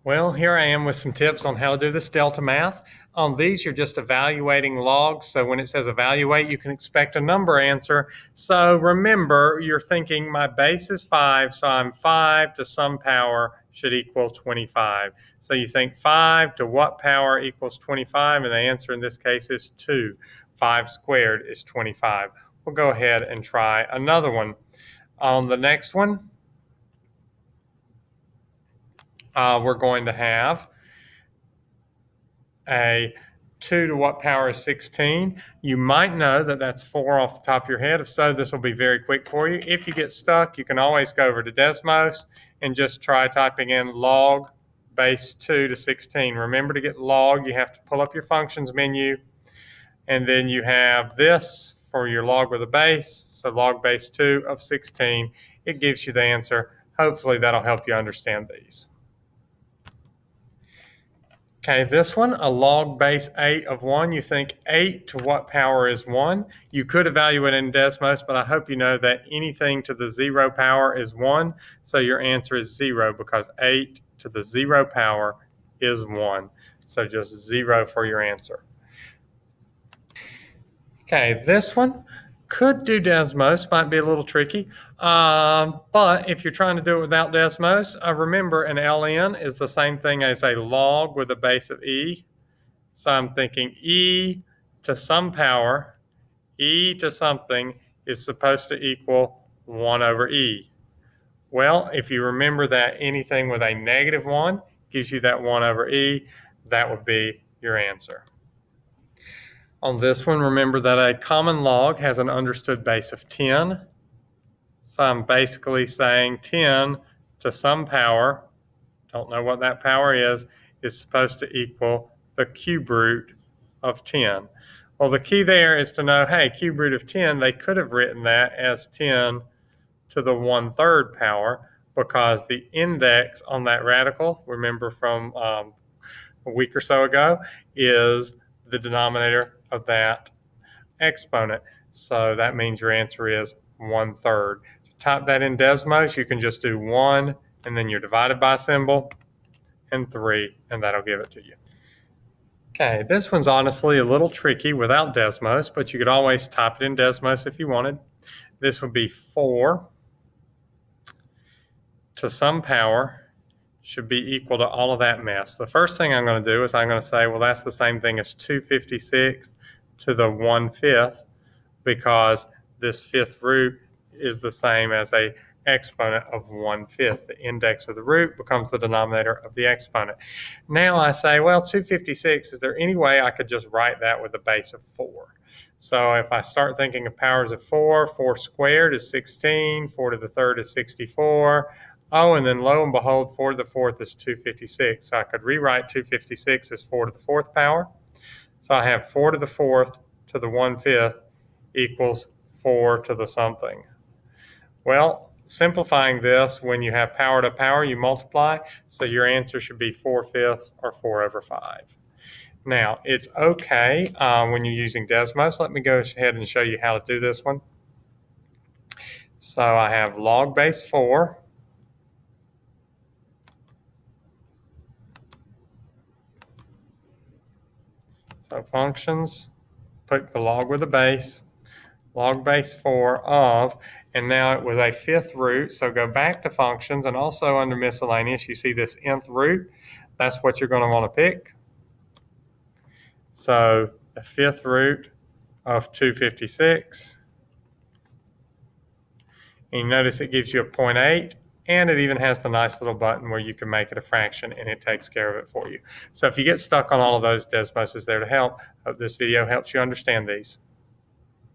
Well, here I am with some tips on how to do this DeltaMath. On these, you're just evaluating logs. So when it says evaluate, you can expect a number answer. So remember, you're thinking my base is 5, so I'm 5 to some power should equal 25. So you think 5 to what power equals 25? And the answer in this case is 2. 5 squared is 25. We'll go ahead and try another one. On the next one, we're going to have a 2 to what power is 16. You might know that that's 4 off the top of your head. If so, this will be very quick for you. If you get stuck, you can always go over to Desmos and just try typing in log base 2 to 16. Remember, to get log, you have to pull up your functions menu, and then you have this for your log with a base. So log base 2 of 16. It gives you the answer. Hopefully that'll help you understand these. Okay, this one, a log base 8 of 1. You think 8 to what power is 1? You could evaluate in Desmos, but I hope you know that anything to the 0 power is 1. So your answer is 0 because 8 to the 0 power is 1. So just 0 for your answer. Okay, this one could do Desmos, might be a little tricky. But if you're trying to do it without Desmos, remember an ln is the same thing as a log with a base of e. So I'm thinking e to some power, e to something is supposed to equal 1 over e. Well, if you remember that anything with a negative 1 gives you that 1 over e, that would be your answer. On this one, remember that a common log has an understood base of 10. So I'm basically saying 10 to some power, don't know what that power is supposed to equal the cube root of 10. Well, the key there is to know, hey, cube root of 10, they could have written that as 10 to the 1/3 power because the index on that radical, remember from a week or so ago, is the denominator of that exponent. So that means your answer is 1/3. Type that in Desmos, you can just do 1 and then your divided by symbol and 3, and that'll give it to you. Okay, this one's honestly a little tricky without Desmos, but you could always type it in Desmos if you wanted. This would be 4 to some power should be equal to all of that mess. The first thing I'm going to do is I'm going to say, well, that's the same thing as 256 to the 1/5 because this 5th root is the same as a exponent of 1/5. The index of the root becomes the denominator of the exponent. Now I say, well, 256, is there any way I could just write that with a base of 4? So if I start thinking of powers of 4, 4 squared is 16, 4 to the 3rd is 64. Oh, and then lo and behold, 4 to the 4th is 256. So I could rewrite 256 as 4 to the 4th power. So I have 4 to the 4th to the 1/5 equals 4 to the something. Well, simplifying this, when you have power to power, you multiply. So your answer should be 4/5 or 4 over 5. Now, it's okay when you're using Desmos. Let me go ahead and show you how to do this one. So I have log base 4. So functions, put the log with a base, log base 4 of, and now it was a 5th root, so go back to functions, and also under miscellaneous, you see this nth root. That's what you're going to want to pick. So the 5th root of 256, and you notice it gives you a 0.8, and it even has the nice little button where you can make it a fraction and it takes care of it for you. So if you get stuck on all of those, Desmos is there to help. Hope this video helps you understand these.